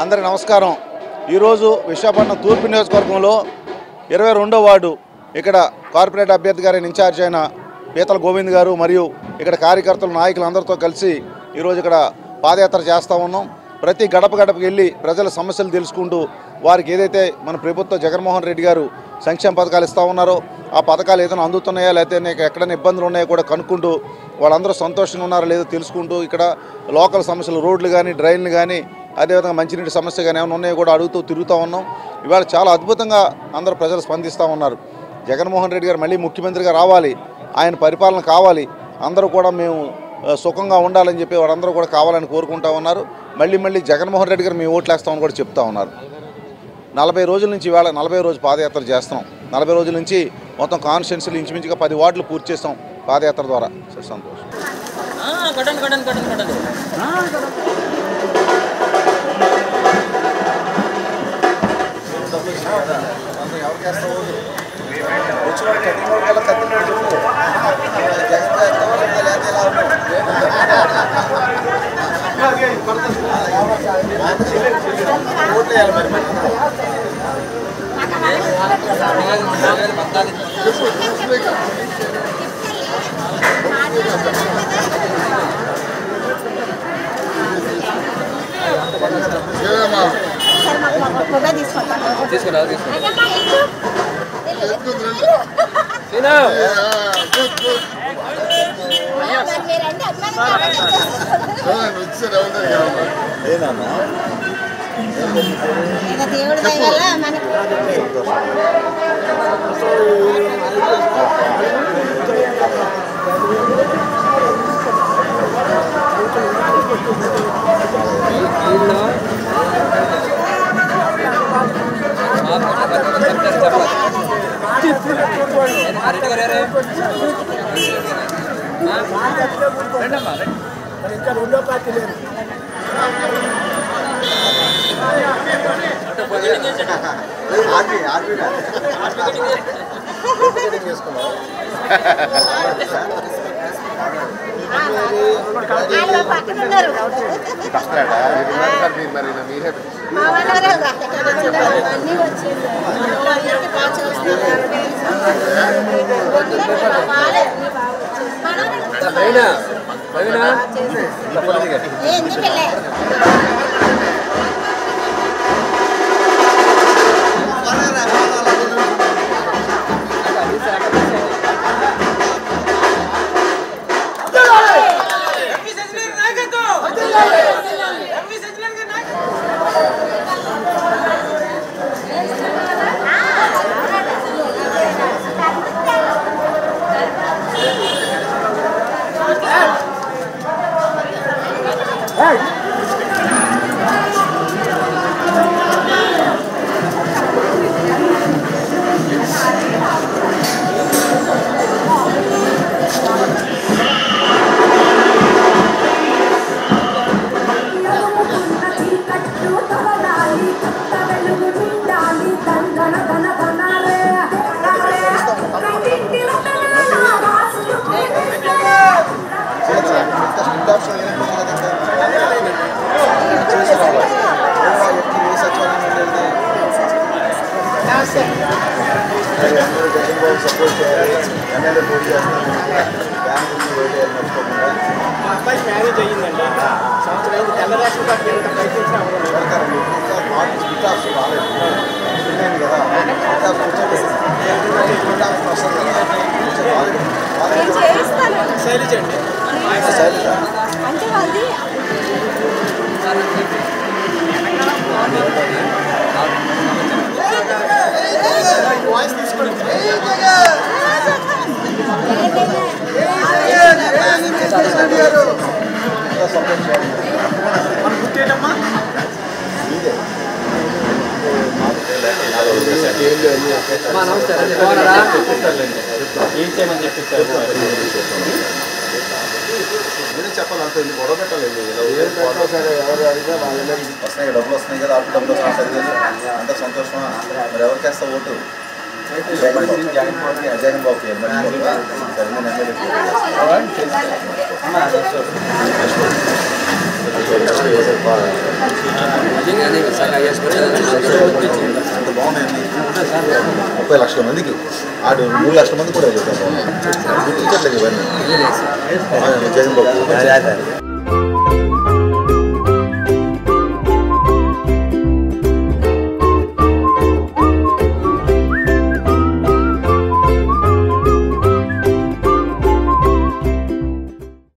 అందరికీ నమస్కారం. ఈరోజు విశాఖపట్నం తూర్పు నియోజకవర్గంలో 22వ వార్డు ఇక్కడ కార్పొరేట్ అభ్యర్థి గారి ఇన్ఛార్జ్ అయిన పీతల గోవింద్ గారు మరియు ఇక్కడ కార్యకర్తలు నాయకులు అందరితో కలిసి ఈరోజు ఇక్కడ పాదయాత్ర చేస్తూ ఉన్నాం. ప్రతి గడప గడపకి వెళ్ళి ప్రజల సమస్యలు తెలుసుకుంటూ వారికి ఏదైతే మన ప్రభుత్వ జగన్మోహన్ రెడ్డి గారు సంక్షేమ పథకాలు ఇస్తూ ఉన్నారో ఆ పథకాలు ఏదైనా అందుతున్నాయా లేకపోతే ఎక్కడైనా ఇబ్బందులు ఉన్నాయో కూడా కనుక్కుంటూ వాళ్ళందరూ సంతోషంగా ఉన్నారో లేదో తెలుసుకుంటూ ఇక్కడ లోకల్ సమస్యలు రోడ్లు కానీ డ్రైన్లు కానీ అదేవిధంగా మంచినీటి సమస్య కానీ ఏమైనా ఉన్నాయో కూడా అడుగుతూ తిరుగుతూ ఉన్నాం. ఇవాళ చాలా అద్భుతంగా అందరూ ప్రజలు స్పందిస్తూ ఉన్నారు. జగన్మోహన్ రెడ్డి గారు మళ్ళీ ముఖ్యమంత్రిగా రావాలి, ఆయన పరిపాలన కావాలి, అందరూ కూడా మేము సుఖంగా ఉండాలని చెప్పి వాళ్ళందరూ కూడా కావాలని కోరుకుంటూ ఉన్నారు. మళ్ళీ జగన్మోహన్ రెడ్డి గారు మేము ఓట్లు వేస్తామని కూడా చెప్తా ఉన్నారు. 40 రోజుల నుంచి ఇవాళ 40 రోజు పాదయాత్ర చేస్తున్నాం. 40 రోజుల నుంచి మొత్తం కాన్స్టిట్యున్సీలు ఇంచుమించుగా 10 వార్డులు పూర్తి చేస్తాం పాదయాత్ర ద్వారా. సంతోషం. ఇంకా రెండో పార్టీ లేదు. అబ్బాయి మ్యారేజ్ అయ్యిందండి, సంవత్సరం అయింది. తెల్ల రేషన్ కార్డు ఎంత ప్రయత్నించినా శైలజ అండి వాయిస్ తీసుకోండి. మన గుర్తేటమ్మా ఏం చేయమని చెప్పిస్తారు. నేనే చెప్పాలి, అంత గొడవ పెట్టాలండి. ఎవరు అడిగినా వాళ్ళ వస్తున్నాయి, డబ్బులు వస్తున్నాయి కదా, అప్పుడు డబ్బులు వస్తున్నాయి, అంత సంతోషమా? మరి ఎవరికి వేస్తా ఓటు? జగన్ బాబు అంత బాగున్నాయండి. 30 లక్షల మందికి 3 లక్షల మంది కూడా గుర్తించట్లేదు ఇవన్నీ జగన్ బాబు.